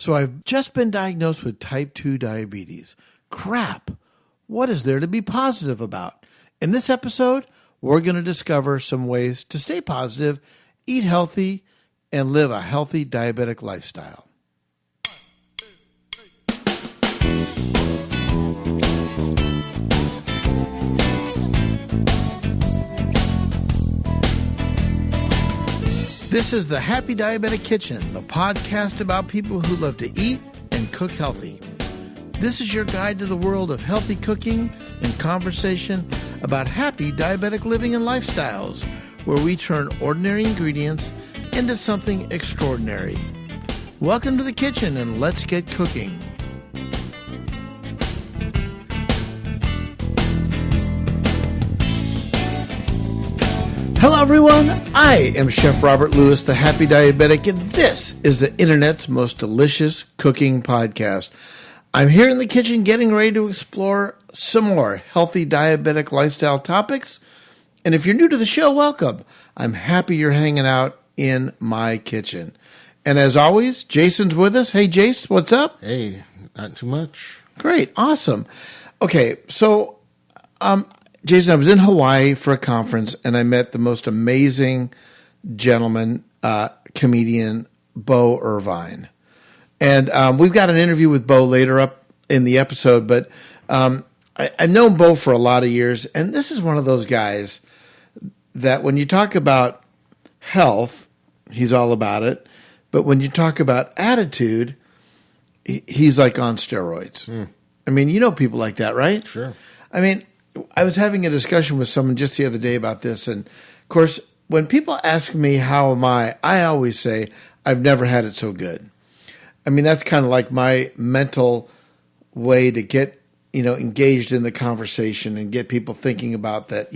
So I've just been diagnosed with type 2 diabetes. Crap. What is there to be positive about? In this episode, we're going to discover some ways to stay positive, eat healthy, and live a healthy diabetic lifestyle. This is the Happy Diabetic Kitchen, the podcast about people who love to eat and cook healthy. This is your guide to the world of healthy cooking and conversation about happy diabetic living and lifestyles, where we turn ordinary ingredients into something extraordinary. Welcome to the kitchen and let's get cooking. Hello everyone, I am Chef Robert Lewis, the Happy Diabetic, and this is the internet's most delicious cooking podcast. I'm here in the kitchen getting ready to explore some more healthy diabetic lifestyle topics. And if you're new to the show, welcome. I'm happy you're hanging out in my kitchen. And as always, Jason's with us. Hey, Jace, what's up? Hey, not too much. Great, awesome. Okay, so Jason, I was in Hawaii for a conference, and I met the most amazing gentleman, comedian, Bo Irvine. And we've got an interview with Bo later up in the episode, but I've known Bo for a lot of years, and this is one of those guys that when you talk about health, he's all about it, but when you talk about attitude, he's like on steroids. I mean, you know people like that, right? Sure. I mean, I was having a discussion with someone just the other day about this, and of course, when people ask me how am I always say, I've never had it so good. I mean, that's kind of like my mental way to get, engaged in the conversation and get people thinking about that,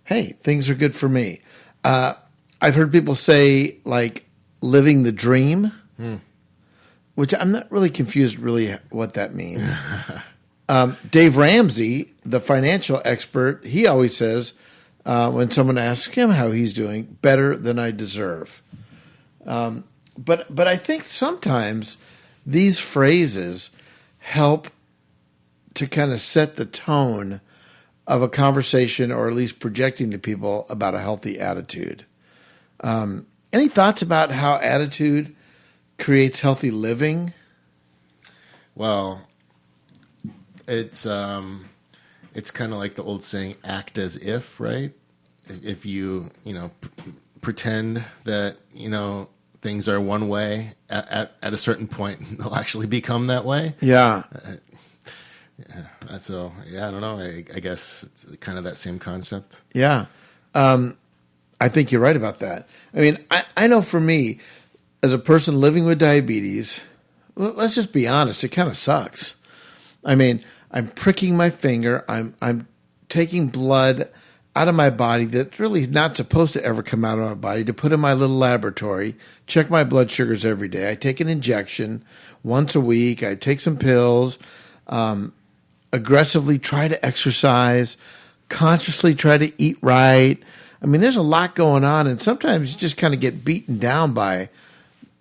hey, things are good for me. I've heard people say, like, living the dream, which I'm not really confused really what that means. Dave Ramsey, the financial expert, he always says, when someone asks him how he's doing, better than I deserve. But I think sometimes these phrases help to kind of set the tone of a conversation, or at least projecting to people about a healthy attitude. Any thoughts about how attitude creates healthy living? Well, it's kind of like the old saying, act as if, right? If you, pretend that, things are one way at a certain point, they'll actually become that way. Yeah. So, I don't know. I guess it's kind of that same concept. Yeah. I think you're right about that. I mean, I know for me, as a person living with diabetes, let's just be honest, it kind of sucks. I mean, I'm pricking my finger. I'm taking blood out of my body that's really not supposed to ever come out of my body to put in my little laboratory, check my blood sugars every day. I take an injection once a week. I take some pills, aggressively try to exercise, consciously try to eat right. I mean, there's a lot going on, and sometimes you just kind of get beaten down by,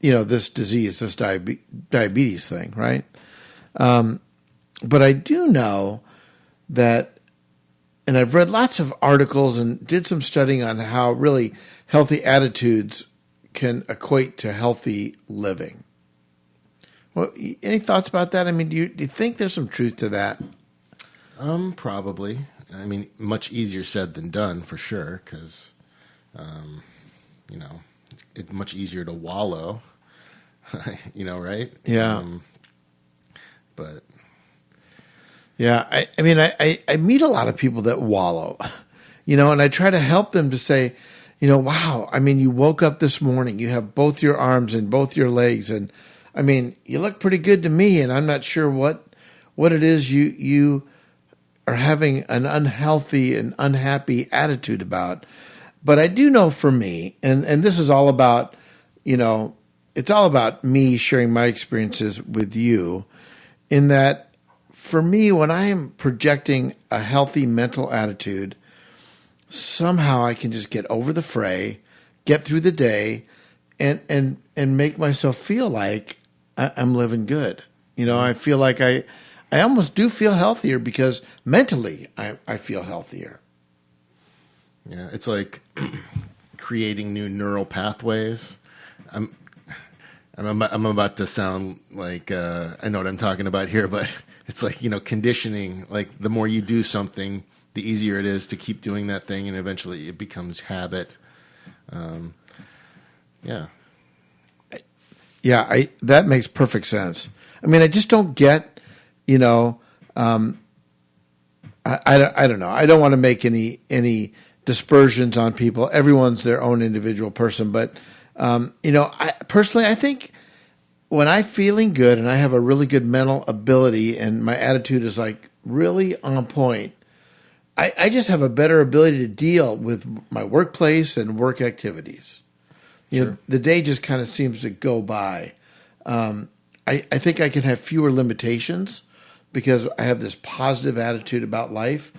this disease, this diabetes thing, right? But I do know that, and I've read lots of articles and did some studying on how really healthy attitudes can equate to healthy living. Well, any thoughts about that? I mean, do you think there's some truth to that? Probably. I mean, much easier said than done, for sure, because, it's much easier to wallow, right? Yeah. But... Yeah, I mean, I meet a lot of people that wallow, and I try to help them to say, wow, I mean, you woke up this morning, you have both your arms and both your legs, and I mean, you look pretty good to me, and I'm not sure what it is you are having an unhealthy and unhappy attitude about. But I do know for me, and this is all about, it's all about me sharing my experiences with you, in that for me, when I am projecting a healthy mental attitude, somehow I can just get over the fray, get through the day, and make myself feel like I'm living good. I feel like I almost do feel healthier because mentally I feel healthier. Yeah, it's like creating new neural pathways. I'm about to sound like I know what I'm talking about here, but it's like, conditioning. Like the more you do something, the easier it is to keep doing that thing, and eventually it becomes habit. Yeah. Yeah, that makes perfect sense. I mean, I just don't get, I don't know. I don't want to make any dispersions on people. Everyone's their own individual person, but I personally, I think when I'm feeling good and I have a really good mental ability and my attitude is like really on point, I just have a better ability to deal with my workplace and work activities. Sure. The day just kind of seems to go by. I think I can have fewer limitations because I have this positive attitude about life.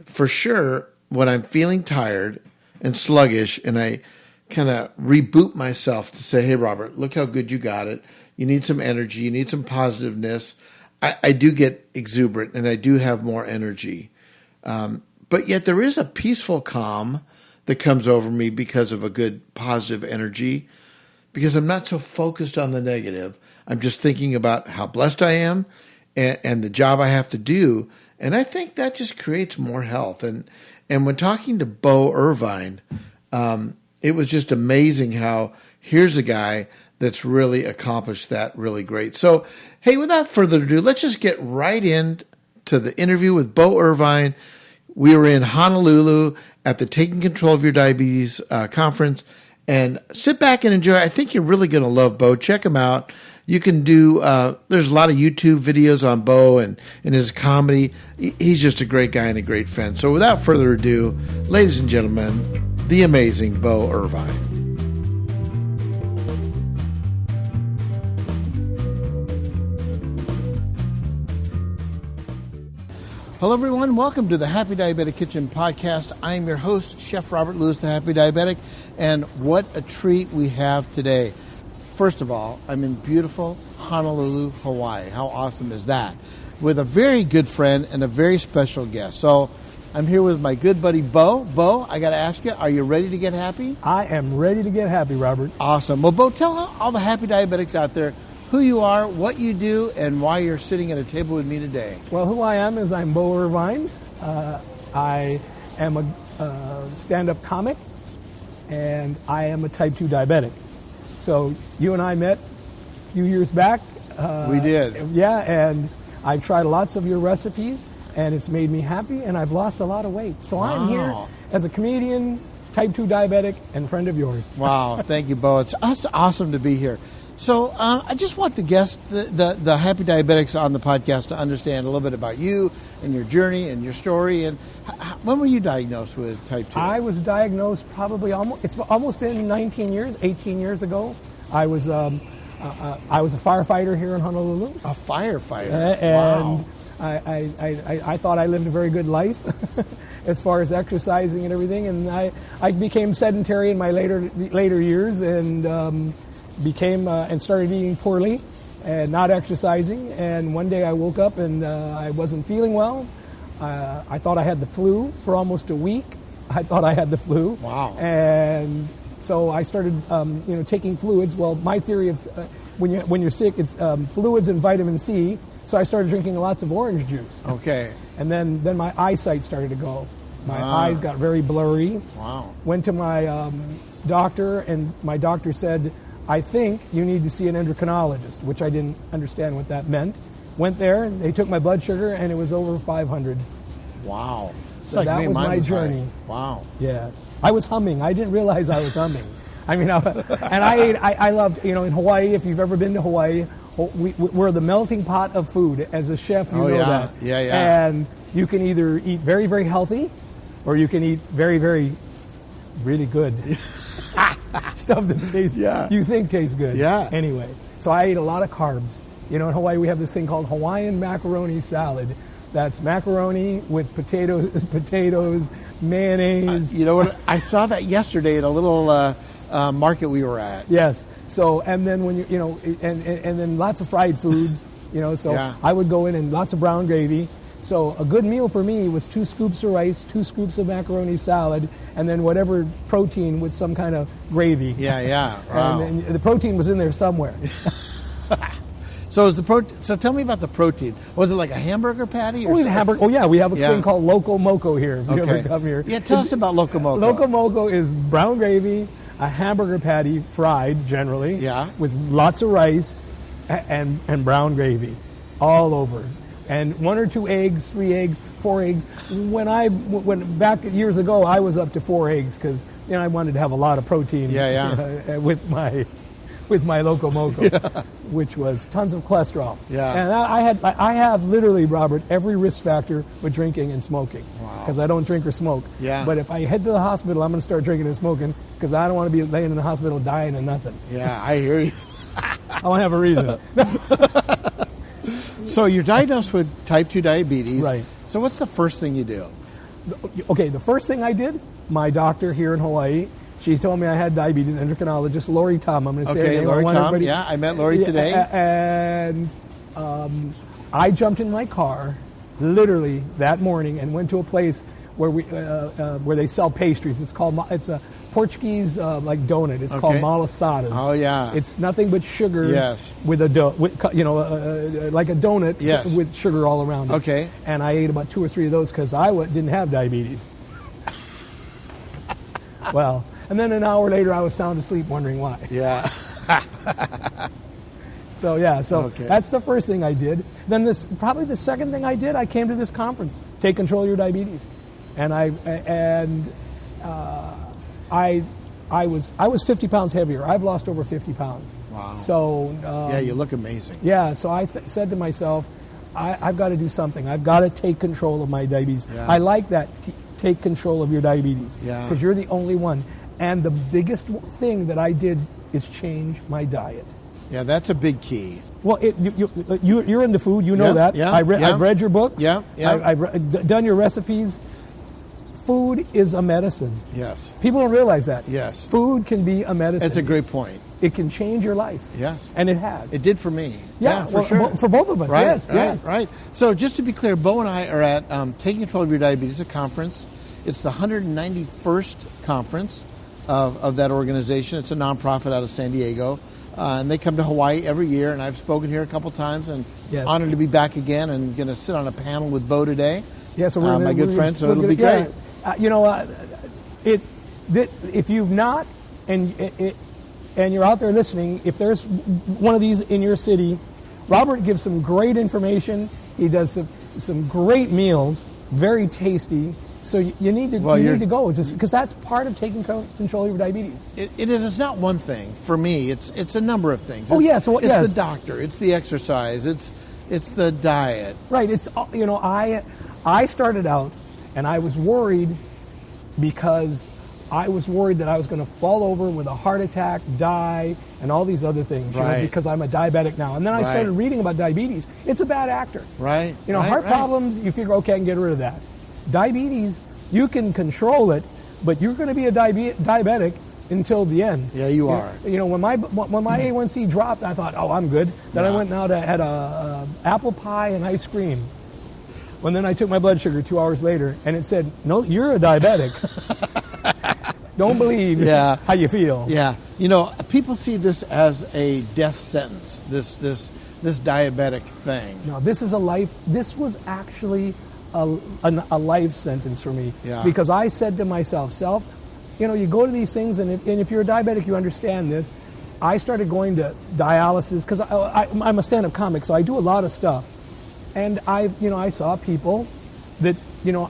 For sure, when I'm feeling tired and sluggish and I kind of reboot myself to say, hey, Robert, look how good you got it. You need some energy. You need some positiveness. I do get exuberant and I do have more energy. But yet there is a peaceful calm that comes over me because of a good positive energy, because I'm not so focused on the negative. I'm just thinking about how blessed I am and the job I have to do. And I think that just creates more health. And when talking to Bo Irvine, it was just amazing how here's a guy that's really accomplished that really great. So, hey, without further ado, let's just get right into the interview with Bo Irvine. We were in Honolulu at the Taking Control of Your Diabetes conference, and sit back and enjoy. I think you're really going to love Bo. Check him out. You can do, there's a lot of YouTube videos on Bo and his comedy. He's just a great guy and a great friend. So without further ado, ladies and gentlemen, the amazing Bo Irvine. Hello, everyone. Welcome to the Happy Diabetic Kitchen podcast. I am your host, Chef Robert Lewis, the Happy Diabetic, and what a treat we have today. First of all, I'm in beautiful Honolulu, Hawaii. How awesome is that? With a very good friend and a very special guest. So I'm here with my good buddy, Bo. Bo, I got to ask you, are you ready to get happy? I am ready to get happy, Robert. Awesome. Well, Bo, tell all the Happy Diabetics out there who you are, what you do, and why you're sitting at a table with me today. Well, who I am is I'm Bo Irvine. I am a stand-up comic, and I am a type 2 diabetic. So you and I met a few years back. We did. Yeah, and I've tried lots of your recipes, and it's made me happy, and I've lost a lot of weight. So Wow. I'm here as a comedian, type 2 diabetic, and friend of yours. Wow, thank you, Bo. It's awesome to be here. So I just want the guests, the Happy Diabetics on the podcast to understand a little bit about you and your journey and your story. And when were you diagnosed with type 2? I was diagnosed probably it's almost been 18 years ago. I was a firefighter here in Honolulu. A firefighter? And wow. I thought I lived a very good life as far as exercising and everything. And I became sedentary in my later years and and started eating poorly and not exercising. And one day I woke up and I wasn't feeling well. I thought I had the flu for almost a week. I thought I had the flu. Wow. And so I started, taking fluids. Well, my theory of when you're sick, it's fluids and vitamin C. So I started drinking lots of orange juice. Okay. And then my eyesight started to go. My eyes got very blurry. Wow. Went to my doctor, and my doctor said, I think you need to see an endocrinologist, which I didn't understand what that meant. Went there, they took my blood sugar, and it was over 500. Wow. So that was my journey. High. Wow. Yeah. I was humming. I didn't realize I was humming. I mean, and I loved, in Hawaii, if you've ever been to Hawaii, we're the melting pot of food. As a chef, you know that. Yeah. And you can either eat very, very healthy, or you can eat very, very, really good. Stuff that you think tastes good. Yeah. Anyway, so I ate a lot of carbs. In Hawaii we have this thing called Hawaiian macaroni salad. That's macaroni with potatoes, mayonnaise. You know what? I saw that yesterday in a little market we were at. Yes. So, and then when and then lots of fried foods, so Yeah. I would go in and lots of brown gravy. So a good meal for me was 2 scoops of rice, 2 scoops of macaroni salad, and then whatever protein with some kind of gravy. Yeah. Wow. And the protein was in there somewhere. So So tell me about the protein. Was it like a hamburger patty? Or We have hamburger. Oh yeah, we have a Yeah. thing called Loco Moco here. If you ever come here. Yeah, tell us about Loco Moco. Loco Moco is brown gravy, a hamburger patty, fried generally, Yeah. with lots of rice and brown gravy all over. And 1 or 2 eggs, 3 eggs, 4 eggs. When back years ago, I was up to 4 eggs because I wanted to have a lot of protein. Yeah. With my Loco Moco, which was tons of cholesterol. Yeah. And I have literally, Robert, every risk factor with drinking and smoking. Wow. Because I don't drink or smoke. Yeah. But if I head to the hospital, I'm going to start drinking and smoking because I don't want to be laying in the hospital dying and nothing. Yeah, I hear you. I want to have a reason. So you're diagnosed with type 2 diabetes. Right. So what's the first thing you do? Okay, the first thing I did, my doctor here in Hawaii, she told me I had diabetes, endocrinologist Lori Tom. I'm going to say her Okay, name. Lori I want Tom. everybody- Yeah, I met Lori today. And I jumped in my car literally that morning and went to a place where they sell pastries. It's a Portuguese like donut. It's called Okay. malasadas. Oh, yeah. It's nothing but sugar. Yes. With a dough, like a donut. Yes. With sugar all around it. Okay. And I ate about 2 or 3 of those because I didn't have diabetes. Well, and then an hour later I was sound asleep wondering why. Yeah. So Okay. that's the first thing I did. Then probably the second thing I did, I came to this conference, Take Control of Your Diabetes, and I was 50 pounds heavier. I've lost over 50 pounds. Wow. So Yeah, you look amazing. yeah. So I said to myself, I've got to do something. I've got to take control of my diabetes. Yeah. I like that. Take control of your diabetes. Yeah. Because you're the only one. And the biggest thing that I did is change my diet. Yeah, that's a big key. Well, you're into food. You know Yeah, that. yeah, I've yeah. read your books. Yeah, yeah. I've done your recipes. Food is a medicine. Yes. People don't realize that. Yes. Food can be a medicine. That's a great point. It can change your life. Yes. And it has. It did for me. Yeah, for well, sure. for both of us. Right, Yes, right, yes. right. So just to be clear, Bo and I are at Taking Control of Your Diabetes, a conference. It's the 191st conference of that organization. It's a nonprofit out of San Diego. And they come to Hawaii every year, and I've spoken here a couple times, and Yes. honored to be back again and going to sit on a panel with Bo today. Yeah, so my good friend, so it'll be yeah. great. If you've not, and you're out there listening, if there's one of these in your city, Robert gives some great information. He does some great meals, very tasty. So you need to go because that's part of taking control of your diabetes. It is. It's not one thing for me. It's a number of things. Oh, yes. Well, it's yes. the doctor. It's the exercise. It's the diet. Right. It's I started out and I was worried because I was worried that I was going to fall over with a heart attack, die, and all these other things. Right. Because I'm a diabetic now. And then I started reading about diabetic. It's a bad actor. Right. Heart problems. You figure, okay, I can get rid of that. Diabetes, you can control it, but you're going to be a diabetic until the end. Yeah, you are. When my A1C dropped, I thought, oh, I'm good. Then I went and had a apple pie and ice cream. When then I took my blood sugar 2 hours later, and it said, no, you're a diabetic. Don't believe how you feel. Yeah. People see this as a death sentence. This diabetic thing. No, this was actually a life sentence for me. Yeah. Because I said to myself, you go to these things, and if you're a diabetic, you understand this. I started going to dialysis because I'm a stand-up comic, so I do a lot of stuff. And I saw people that,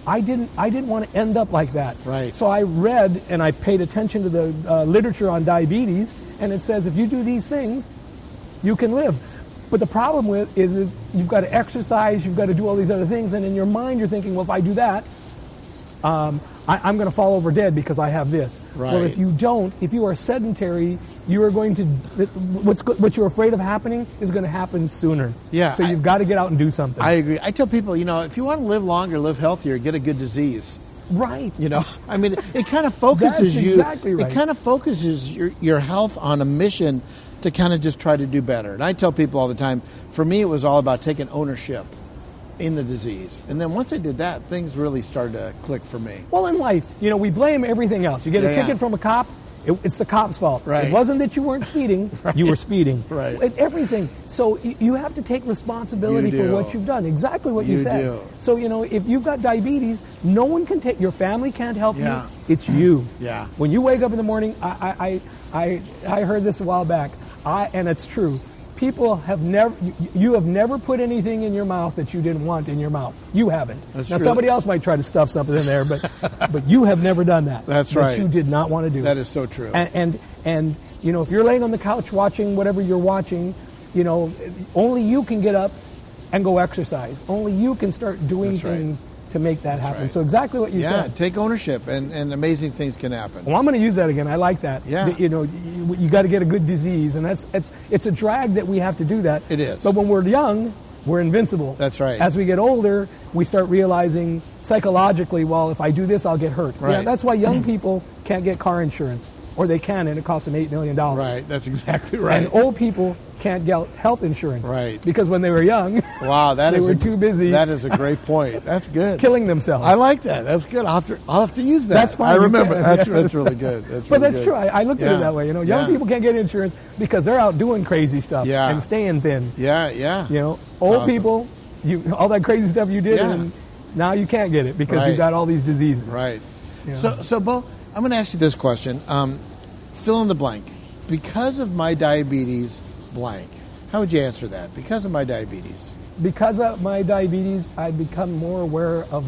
I didn't want to end up like that. Right. So I read and I paid attention to the literature on diabetes, and it says if you do these things, you can live. But the problem is you've got to exercise, you've got to do all these other things, and in your mind you're thinking, well, if I do that, I'm going to fall over dead because I have this. Right. Well, if you are sedentary, you are going to, what you're afraid of happening is going to happen sooner. Yeah, So you've got to get out and do something. I agree. I tell people, if you want to live longer, live healthier, get a good disease. Right. You know, I mean, it kind of focuses That's you. exactly right. It kind of focuses your health on a mission to kind of just try to do better. And I tell people all the time, for me, it was all about taking ownership in the disease. And then once I did that, things really started to click for me. Well, in life, we blame everything else. You get a ticket from a cop, it's the cop's fault. Right. It wasn't that you weren't speeding, you were speeding. Right. Everything. So you have to take responsibility You for do. what you've done. Exactly what you said. do. So, if you've got diabetes, no one can take, your family can't help Yeah. you. It's you. Yeah. When you wake up in the morning, I heard this a while back, and it's true. People have you have never put anything in your mouth that you didn't want in your mouth. You haven't. That's now true. somebody else might try to stuff something in there, but you have never done that. That's right. That you did not want to do. That is so true. And if you're laying on the couch watching whatever you're watching, only you can get up and go exercise. Only you can start doing That's right. things to make that happen. right. So exactly what you said. Take ownership, and amazing things can happen. Well, I'm going to use that again. I like that. Yeah. You got to get a good disease, and it's a drag that we have to do that. It is. But when we're young, we're invincible. That's right. As we get older, we start realizing psychologically, well, if I do this, I'll get hurt. Right. Yeah, that's why young people can't get car insurance, or they can, and it costs them $8 million. Right, that's exactly right. And old people can't get health insurance. Right. Because when they were young, Wow, they were too busy That is a great point. That's good. killing themselves. I like that. That's good. I'll have to use that. That's fine. I You remember. can. That's really good. But that's true. I looked at it that way. Young Yeah. people can't get insurance because they're out doing crazy stuff Yeah. and staying thin. Yeah. Old awesome. people, all that crazy stuff you did, Yeah. and now you can't get it because Right. you've got all these diseases. Right. Yeah. So Bo, I'm going to ask you this question. Fill in the blank. Because of my diabetes, blank. How would you answer that? Because of my diabetes. Because of my diabetes, I've become more aware of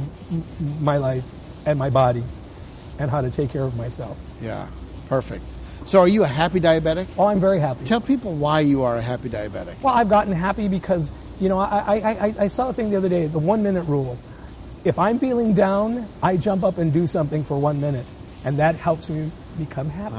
my life and my body and how to take care of myself. Yeah. Perfect. So are you a happy diabetic? Oh, I'm very happy. Tell people why you are a happy diabetic. Well, I've gotten happy because, I saw a thing the other day, the 1 minute rule. If I'm feeling down, I jump up and do something for 1 minute, and that helps me become happy.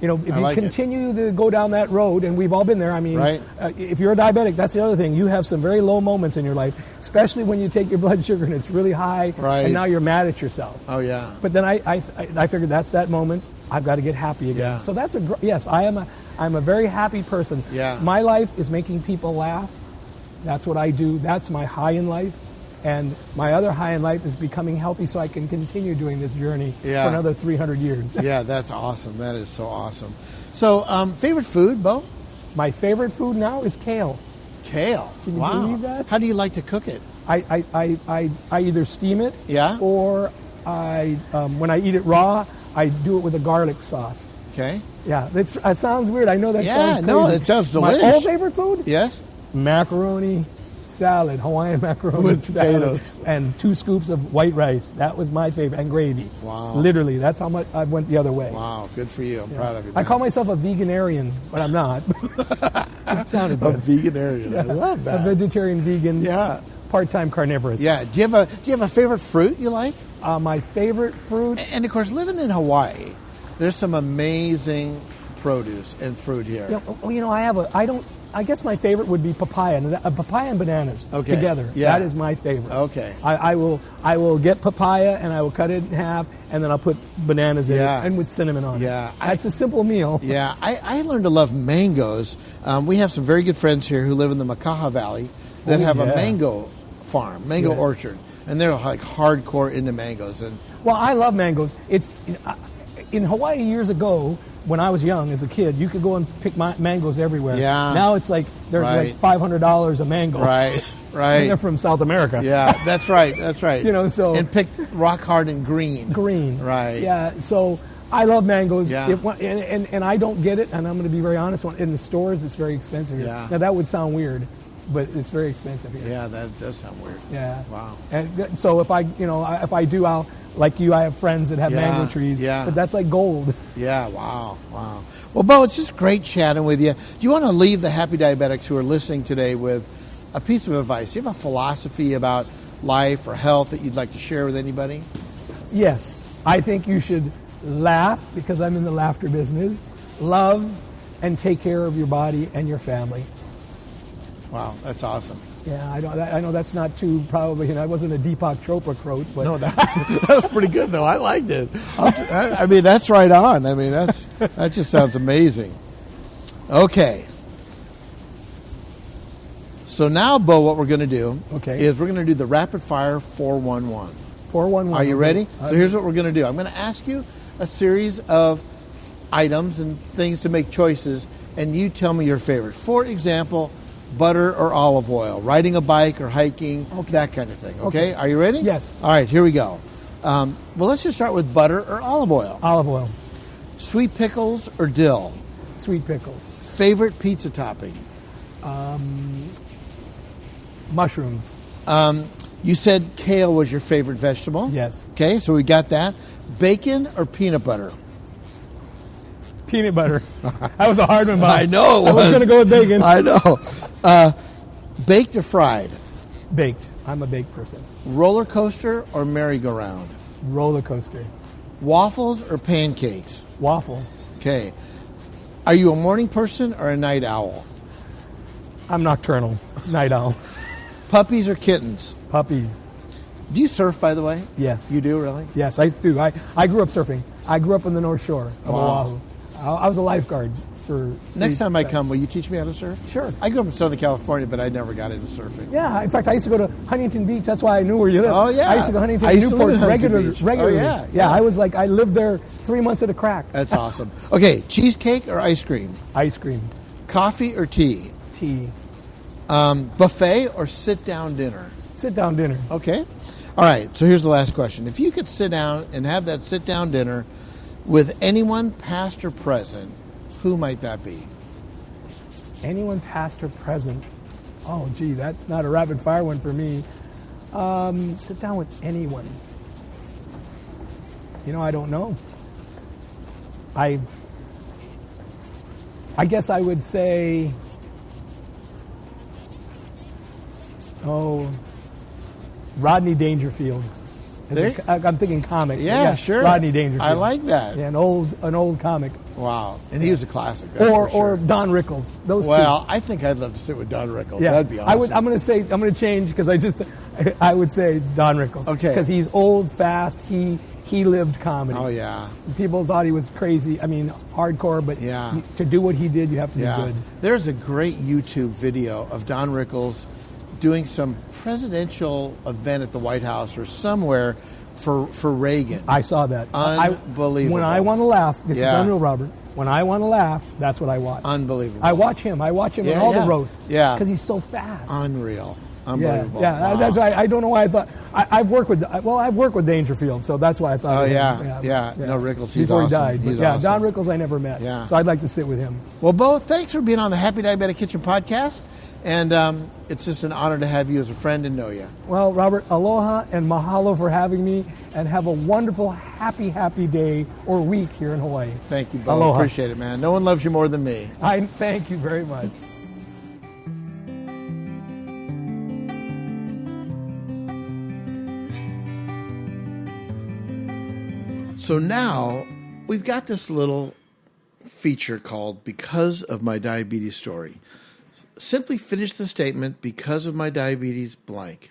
If I you like it. continue to go down that road, and we've all been there, Right. If you're a diabetic, that's the other thing. You have some very low moments in your life, especially when you take your blood sugar and it's really high, Right. and now you're mad at yourself. Oh, yeah. But then I figured that's that moment. I've got to get happy again. Yeah. So that's yes. I'm a very happy person. Yeah. My life is making people laugh. That's what I do. That's my high in life. And my other high in life is becoming healthy so I can continue doing this journey Yeah. for another 300 years. Yeah, that's awesome. That is so awesome. So, favorite food, Bo? My favorite food now is kale. Kale. Can you Wow. believe that? How do you like to cook it? I either steam it, Yeah. or when I eat it raw, I do it with a garlic sauce. Okay. Yeah, it sounds weird. I know that Yeah, sounds crazy. no, it sounds My delicious. old favorite food? Yes? Macaroni salad, Hawaiian macaroni With salad, potatoes. and 2 scoops of white rice. That was my favorite, and gravy. Wow. Literally, that's how much I went the other way. Wow, good for you. I'm proud of you. I call myself a veganarian, but I'm not. It sounded a good. vegetarian. I love A that. vegetarian, vegan, Yeah. part-time carnivorous. Yeah. Do you have a favorite fruit you like? My favorite fruit. And of course, living in Hawaii, there's some amazing produce and fruit here. I guess my favorite would be papaya. Papaya and bananas together. Yeah. That is my favorite. Okay. I will get papaya and I will cut it in half, and then I'll put bananas in Yeah. it and with cinnamon on Yeah. it. That's a simple meal. Yeah, I learned to love mangoes. We have some very good friends here who live in the Makaha Valley that Oh, have a yeah. mango farm, mango Yeah. orchard, and they're like hardcore into mangoes. And Well, I love mangoes. It's in Hawaii years ago. When I was young, as a kid, you could go and pick mangoes everywhere. Yeah. Now it's like they're Right. like $500 a mango. right, And they're from South America. Yeah, that's right. That's right. So and picked rock hard and green. green. Right. Yeah. So I love mangoes. Yeah. And I don't get it. And I'm going to be very honest. In the stores, it's very expensive here. Yeah. Now that would sound weird, but it's very expensive here. Yeah, that does sound weird. Yeah. Wow. And so if I do, I'll like you. I have friends that have Yeah, mango trees. yeah. But that's like gold. Yeah, wow. Well, Bo, it's just great chatting with you. Do you want to leave the happy diabetics who are listening today with a piece of advice? Do you have a philosophy about life or health that you'd like to share with anybody? Yes. I think you should laugh, because I'm in the laughter business. Love and take care of your body and your family. Wow, that's awesome. Yeah, I know that's not too probably. That wasn't a Deepak Chopra quote, but No, that was pretty good though. I liked it. I mean, that's right on. I mean, that just sounds amazing. Okay. So now, Bo, what we're going to do is we're going to do the rapid fire 411. 411. Are you ready? So here's what we're going to do. I'm going to ask you a series of items and things to make choices, and you tell me your favorite. For example, butter or olive oil, riding a bike or hiking, that kind of thing. Okay? Are you ready? Yes. All right, here we go. Well, let's just start with butter or olive oil. Olive oil. Sweet pickles or dill? Sweet pickles. Favorite pizza topping? Mushrooms. You said kale was your favorite vegetable? Yes. Okay, so we got that. Bacon or peanut butter? Peanut butter. That was a hard one, Bob. I know it was. I was going to go with bacon. I know. Baked or fried? Baked. I'm a baked person. Roller coaster or merry-go-round? Roller coaster. Waffles or pancakes? Waffles. Okay. Are you a morning person or a night owl? I'm nocturnal. Night owl. Puppies or kittens? Puppies. Do you surf, by the way? Yes. You do, really? Yes, I do. I grew up surfing. I grew up on the North Shore of Oahu. I was a lifeguard for... Next time I come, will you teach me how to surf? Sure. I grew up in Southern California, but I never got into surfing. Yeah, in fact, I used to go to Huntington Beach. That's why I knew where you live. Oh, yeah. I used to go to Huntington I used to Newport live in Huntington Beach. regularly. Oh, yeah. Yeah, I lived there 3 months at a crack. That's awesome. Okay, cheesecake or ice cream? Ice cream. Coffee or tea? Tea. Buffet or sit-down dinner? Sit-down dinner. Okay. All right, so here's the last question. If you could sit down and have that sit-down dinner with anyone, past or present, who might that be? Anyone past or present? Oh, gee, that's not a rapid-fire one for me. Sit down with anyone. I don't know. I guess I would say... Rodney Dangerfield. I'm thinking comic. Yeah, sure. Rodney Dangerfield. I like that. Yeah, an old comic. Wow, and he was a classic. Or Don Rickles. Those two. Well, I think I'd love to sit with Don Rickles. Yeah, That'd be awesome. I'm going to change because I would say Don Rickles. Okay. Because he's old, fast. He lived comedy. Oh yeah. People thought he was crazy. I mean, hardcore, but to do what he did, you have to be good. There's a great YouTube video of Don Rickles doing some presidential event at the White House or somewhere for Reagan. I saw that. Unbelievable. When I want to laugh, this is unreal, Robert. When I want to laugh, that's what I watch. Unbelievable. I watch him in all the roasts. Yeah. Because he's so fast. Unreal. Unbelievable. Yeah. Wow. That's why I don't know why I thought I've worked with Dangerfield, so that's why I thought. Oh of him. Yeah. No, Rickles. He's before awesome. he died. He's But awesome. Don Rickles I never met. Yeah. So I'd like to sit with him. Well, Bo, thanks for being on the Happy Diabetic Kitchen podcast, and it's just an honor to have you as a friend and know you. Well, Robert, aloha and mahalo for having me, and have a wonderful, happy day or week here in Hawaii. Thank you, Bo. Aloha. Appreciate it, man. No one loves you more than me. I thank you very much. So now we've got this little feature called Because of My Diabetes Story. Simply finish the statement, because of my diabetes, blank.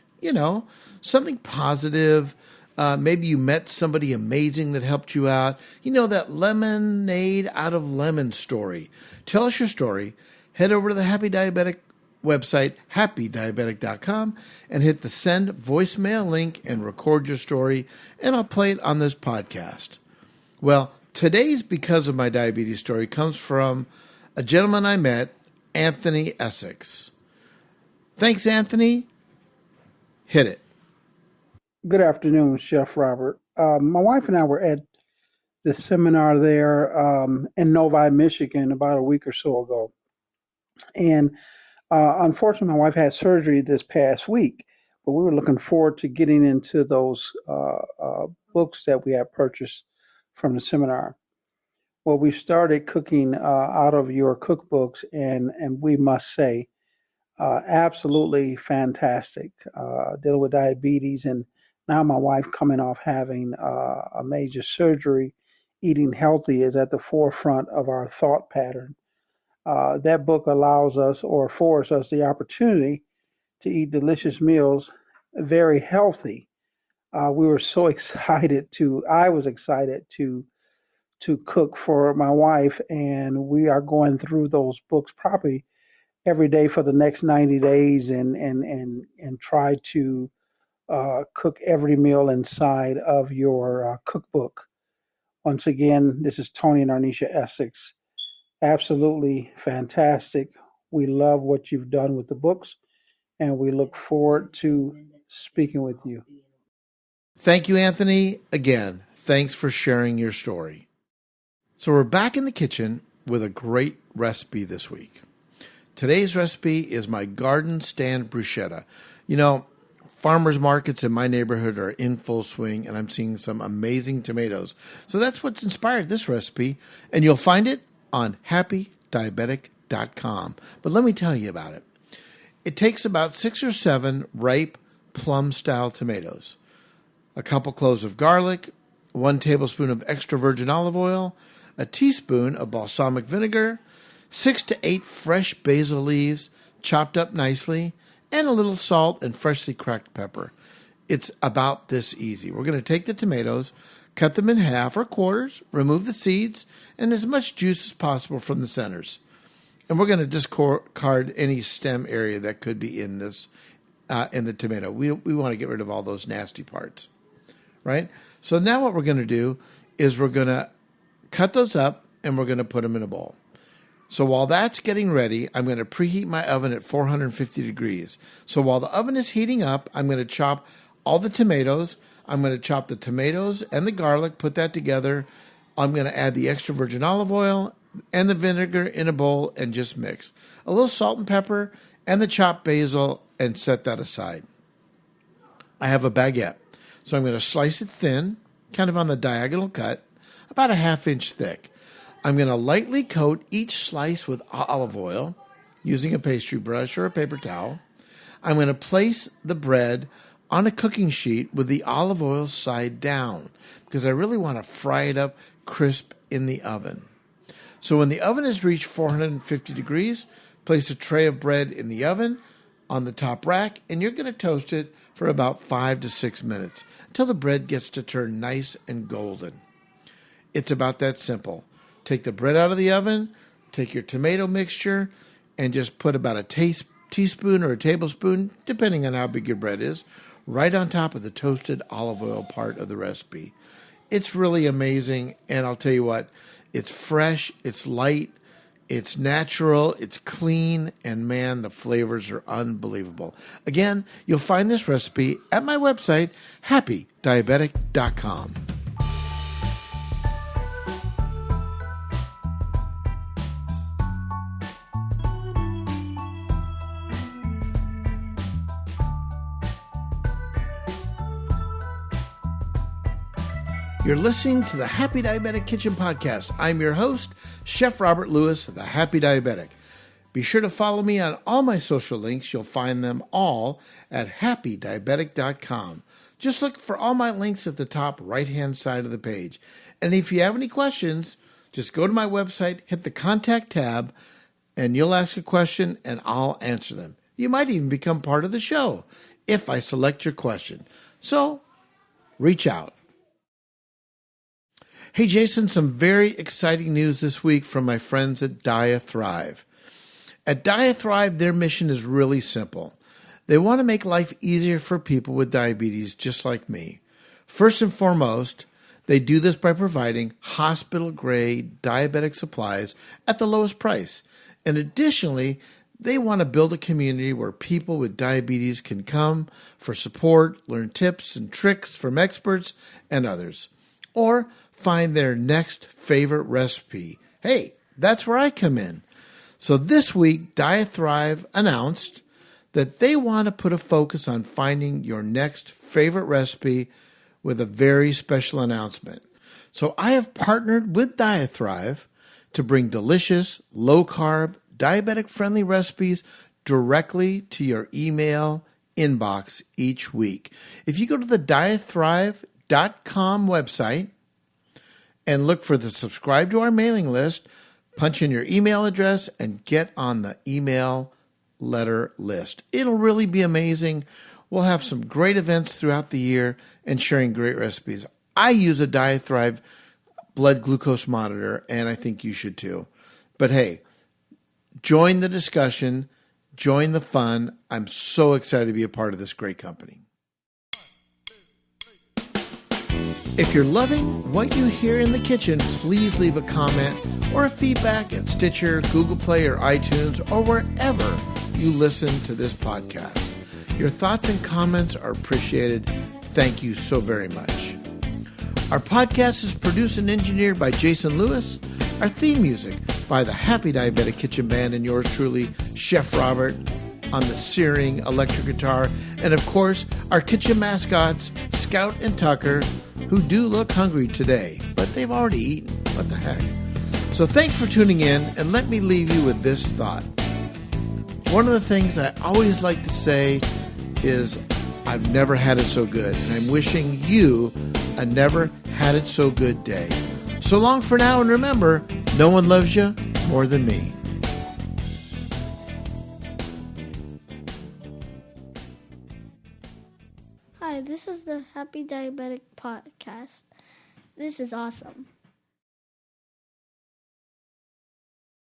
Something positive. Maybe you met somebody amazing that helped you out. That lemonade out of lemon story. Tell us your story. Head over to the Happy Diabetic website, happydiabetic.com, and hit the send voicemail link and record your story, and I'll play it on this podcast. Well, today's Because of My Diabetes story comes from a gentleman I met, Anthony Essex. Thanks, Anthony. Hit it. Good afternoon, Chef Robert. My wife and I were at the seminar there in Novi, Michigan, about a week or so ago. And unfortunately, my wife had surgery this past week, but we were looking forward to getting into those books that we had purchased from the seminar. Well, we started cooking out of your cookbooks, and we must say, absolutely fantastic. Dealing with diabetes, and now my wife coming off having a major surgery, eating healthy is at the forefront of our thought pattern. That book allows us or affords us the opportunity to eat delicious meals, very healthy. We were so I was excited to cook for my wife, and we are going through those books probably every day for the next 90 days and try to cook every meal inside of your cookbook. Once again, this is Tony and Arnisha Essex. Absolutely fantastic. We love what you've done with the books, and we look forward to speaking with you. Thank you, Anthony. Again, thanks for sharing your story. So we're back in the kitchen with a great recipe this week. Today's recipe is my garden stand bruschetta. You know, farmers markets in my neighborhood are in full swing, and I'm seeing some amazing tomatoes. So that's what's inspired this recipe, and you'll find it on happydiabetic.com. But let me tell you about it. It takes about 6 or 7 ripe plum-style tomatoes, a couple cloves of garlic, 1 tablespoon of extra virgin olive oil, a teaspoon of balsamic vinegar, 6 to 8 fresh basil leaves chopped up nicely, and a little salt and freshly cracked pepper. It's about this easy. We're going to take the tomatoes, cut them in half or quarters, remove the seeds, and as much juice as possible from the centers. And we're going to discard any stem area that could be in this, in the tomato. We want to get rid of all those nasty parts, right? So now what we're going to do is we're going to cut those up and we're going to put them in a bowl. So while that's getting ready, I'm going to preheat my oven at 450 degrees. So while the oven is heating up, I'm going to chop all the tomatoes. I'm going to chop the tomatoes and the garlic, put that together. I'm going to add the extra virgin olive oil and the vinegar in a bowl and just mix. A little salt and pepper and the chopped basil and set that aside. I have a baguette. So I'm going to slice it thin, kind of on the diagonal cut, about a ½ inch thick. I'm going to lightly coat each slice with olive oil using a pastry brush or a paper towel. I'm going to place the bread on a cooking sheet with the olive oil side down because I really want to fry it up crisp in the oven. So when the oven has reached 450 degrees, place a tray of bread in the oven on the top rack, and you're going to toast it for about 5 to 6 minutes until the bread gets to turn nice and golden. It's about that simple. Take the bread out of the oven, take your tomato mixture, and just put about a teaspoon or a tablespoon, depending on how big your bread is, right on top of the toasted olive oil part of the recipe. It's really amazing, and I'll tell you what, it's fresh, it's light, it's natural, it's clean, and man, the flavors are unbelievable. Again, you'll find this recipe at my website, happydiabetic.com. You're listening to the Happy Diabetic Kitchen Podcast. I'm your host, Chef Robert Lewis, the Happy Diabetic. Be sure to follow me on all my social links. You'll find them all at happydiabetic.com. Just look for all my links at the top right-hand side of the page. And if you have any questions, just go to my website, hit the Contact tab, and you'll ask a question, and I'll answer them. You might even become part of the show if I select your question. So, reach out. Hey, Jason, some very exciting news this week from my friends at DiaThrive. At DiaThrive, their mission is really simple. They want to make life easier for people with diabetes just like me. First and foremost, they do this by providing hospital-grade diabetic supplies at the lowest price. And additionally, they want to build a community where people with diabetes can come for support, learn tips and tricks from experts and others, or find their next favorite recipe. Hey, that's where I come in. So this week, DiaThrive announced that they want to put a focus on finding your next favorite recipe with a very special announcement. So I have partnered with DiaThrive to bring delicious, low-carb, diabetic-friendly recipes directly to your email inbox each week. If you go to the diathrive.com website and look for the subscribe to our mailing list, punch in your email address, and get on the email letter list. It'll really be amazing. We'll have some great events throughout the year and sharing great recipes. I use a DietHrive blood glucose monitor, and I think you should too. But hey, join the discussion, join the fun. I'm so excited to be a part of this great company. If you're loving what you hear in the kitchen, please leave a comment or a feedback at Stitcher, Google Play, or iTunes, or wherever you listen to this podcast. Your thoughts and comments are appreciated. Thank you so very much. Our podcast is produced and engineered by Jason Lewis. Our theme music by the Happy Diabetic Kitchen Band and yours truly, Chef Robert, on the searing electric guitar. And of course, our kitchen mascots, Scout and Tucker, who do look hungry today, but they've already eaten. What the heck? So thanks for tuning in, and let me leave you with this thought. One of the things I always like to say is, I've never had it so good, and I'm wishing you a never had it so good day. So long for now, and remember, no one loves you more than me. Hi, this is the Happy Diabetic Podcast. This is awesome.